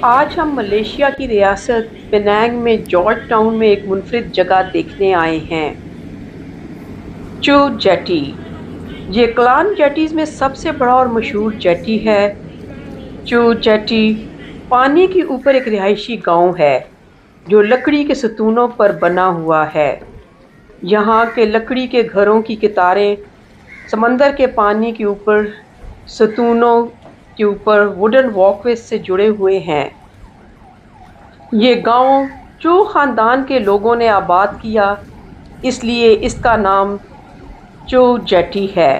آج ہم ملیشیا کی ریاست پینانگ میں جارج ٹاؤن میں ایک منفرد جگہ دیکھنے آئے ہیں، چو جیٹی۔ یہ کلان جیٹیز میں سب سے بڑا اور مشہور جیٹی ہے۔ چو جیٹی پانی کے اوپر ایک رہائشی گاؤں ہے جو لکڑی کے ستونوں پر بنا ہوا ہے۔ یہاں کے لکڑی کے گھروں کی قطاریں سمندر کے پانی کے اوپر ستونوں کے اوپر ووڈن واک ویز سے جڑے ہوئے ہیں۔ یہ گاؤں چو خاندان کے لوگوں نے آباد کیا، اس لیے اس کا نام چو جیٹی ہے۔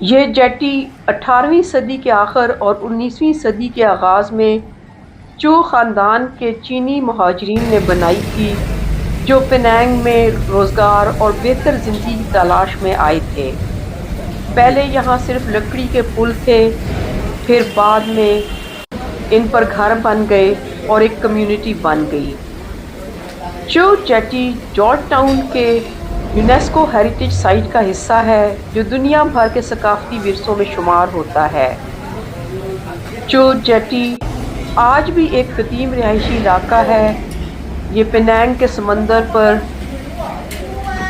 یہ جیٹی 18ویں صدی کے آخر اور 19ویں صدی کے آغاز میں چو خاندان کے چینی مہاجرین نے بنائی تھی جو پینانگ میں روزگار اور بہتر زندگی کی تلاش میں آئے تھے۔ پہلے یہاں صرف لکڑی کے پل تھے، پھر بعد میں ان پر گھر بن گئے اور ایک کمیونٹی بن گئی۔ چو جیٹی جارج ٹاؤن کے یونیسکو ہیریٹیج سائٹ کا حصہ ہے جو دنیا بھر کے ثقافتی ورثوں میں شمار ہوتا ہے۔ چو جیٹی آج بھی ایک قدیم رہائشی علاقہ ہے۔ یہ پینانگ کے سمندر پر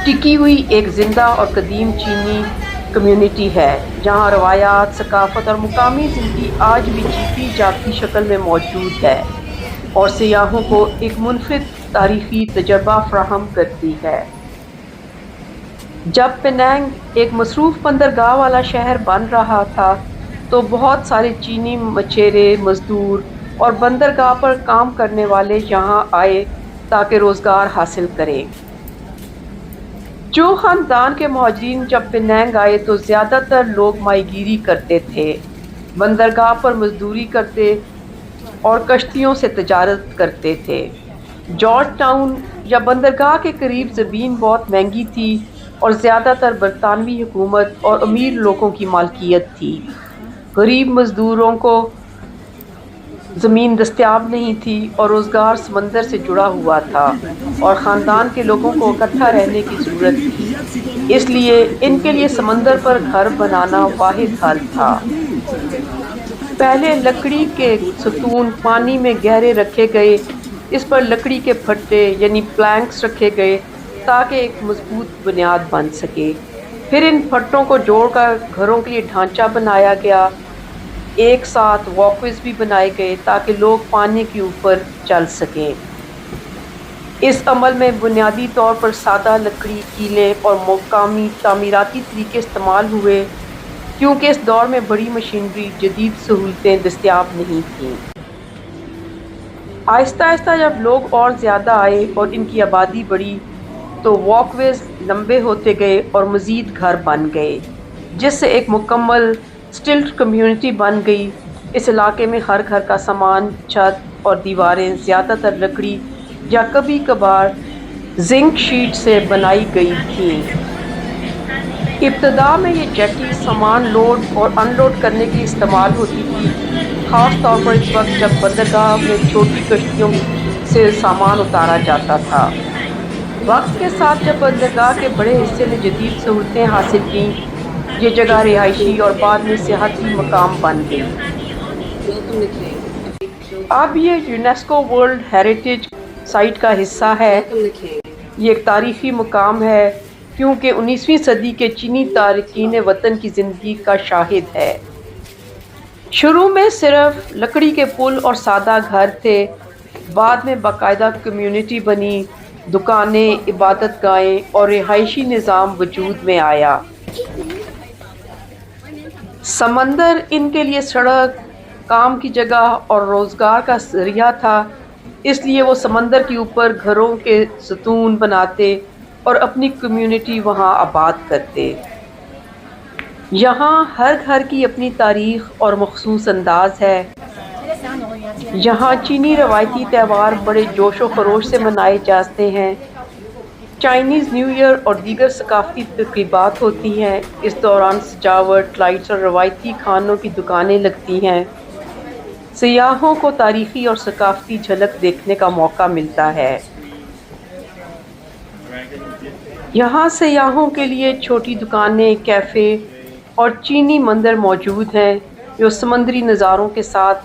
ٹکی ہوئی ایک زندہ اور قدیم چینی کمیونٹی ہے جہاں روایات، ثقافت اور مقامی زندگی آج بھی جیتی جاگتی شکل میں موجود ہے اور سیاحوں کو ایک منفرد تاریخی تجربہ فراہم کرتی ہے۔ جب پینانگ ایک مصروف بندرگاہ والا شہر بن رہا تھا تو بہت سارے چینی مچھیرے مزدور اور بندرگاہ پر کام کرنے والے یہاں آئے تاکہ روزگار حاصل کریں۔ چو خاندان کے مہاجرین جب پینانگ آئے تو زیادہ تر لوگ ماہی گیری کرتے تھے، بندرگاہ پر مزدوری کرتے اور کشتیوں سے تجارت کرتے تھے۔ جارج ٹاؤن یا بندرگاہ کے قریب زمین بہت مہنگی تھی اور زیادہ تر برطانوی حکومت اور امیر لوگوں کی مالکیت تھی۔ غریب مزدوروں کو زمین دستیاب نہیں تھی اور روزگار سمندر سے جڑا ہوا تھا اور خاندان کے لوگوں کو اکٹھا رہنے کی ضرورت تھی، اس لیے ان کے لیے سمندر پر گھر بنانا واحد حل تھا۔ پہلے لکڑی کے ستون پانی میں گہرے رکھے گئے، اس پر لکڑی کے پھٹے یعنی پلانکس رکھے گئے تاکہ ایک مضبوط بنیاد بن سکے۔ پھر ان پھٹوں کو جوڑ کر گھروں کے لیے ڈھانچہ بنایا گیا۔ ایک ساتھ واک ویز بھی بنائے گئے تاکہ لوگ پانی کے اوپر چل سکیں۔ اس عمل میں بنیادی طور پر سادہ لکڑی، کیلیں اور مقامی تعمیراتی طریقے استعمال ہوئے کیونکہ اس دور میں بڑی مشینری، جدید سہولتیں دستیاب نہیں تھیں۔ آہستہ آہستہ جب لوگ اور زیادہ آئے اور ان کی آبادی بڑھی تو واک ویز لمبے ہوتے گئے اور مزید گھر بن گئے جس سے ایک مکمل سٹلٹ کمیونٹی بن گئی۔ اس علاقے میں ہر گھر کا سامان، چھت اور دیواریں زیادہ تر لکڑی یا کبھی کبھار زنک شیٹ سے بنائی گئی تھیں۔ ابتدا میں یہ جیٹی سامان لوڈ اور ان لوڈ کرنے کے لیے استعمال ہوتی تھی، خاص طور پر اس وقت جب بندرگاہ میں چھوٹی کشتیوں سے سامان اتارا جاتا تھا۔ وقت کے ساتھ جب بندرگاہ کے بڑے حصے نے جدید سہولتیں حاصل کیں، یہ جگہ رہائشی اور بعد میں سیاحتی مقام بن گئی۔ اب یہ یونیسکو ورلڈ ہیریٹیج سائٹ کا حصہ ہے۔ یہ ایک تاریخی مقام ہے کیونکہ 19ویں صدی کے چینی تارکین وطن کی زندگی کا شاہد ہے۔ شروع میں صرف لکڑی کے پل اور سادہ گھر تھے، بعد میں باقاعدہ کمیونٹی بنی، دکانیں، عبادت گاہیں اور رہائشی نظام وجود میں آیا۔ سمندر ان کے لیے سڑک، کام کی جگہ اور روزگار کا ذریعہ تھا، اس لیے وہ سمندر کے اوپر گھروں کے ستون بناتے اور اپنی کمیونٹی وہاں آباد کرتے۔ یہاں ہر گھر کی اپنی تاریخ اور مخصوص انداز ہے۔ یہاں چینی روایتی تہوار بڑے جوش و خروش سے منائے جاتے ہیں۔ چائنیز نیو ایئر اور دیگر ثقافتی تقریبات ہوتی ہیں۔ اس دوران سجاوٹ، لائٹس اور روایتی کھانوں کی دکانیں لگتی ہیں۔ سیاحوں کو تاریخی اور ثقافتی جھلک دیکھنے کا موقع ملتا ہے۔ یہاں سیاحوں کے لیے چھوٹی دکانیں، کیفے اور چینی مندر موجود ہیں جو سمندری نظاروں کے ساتھ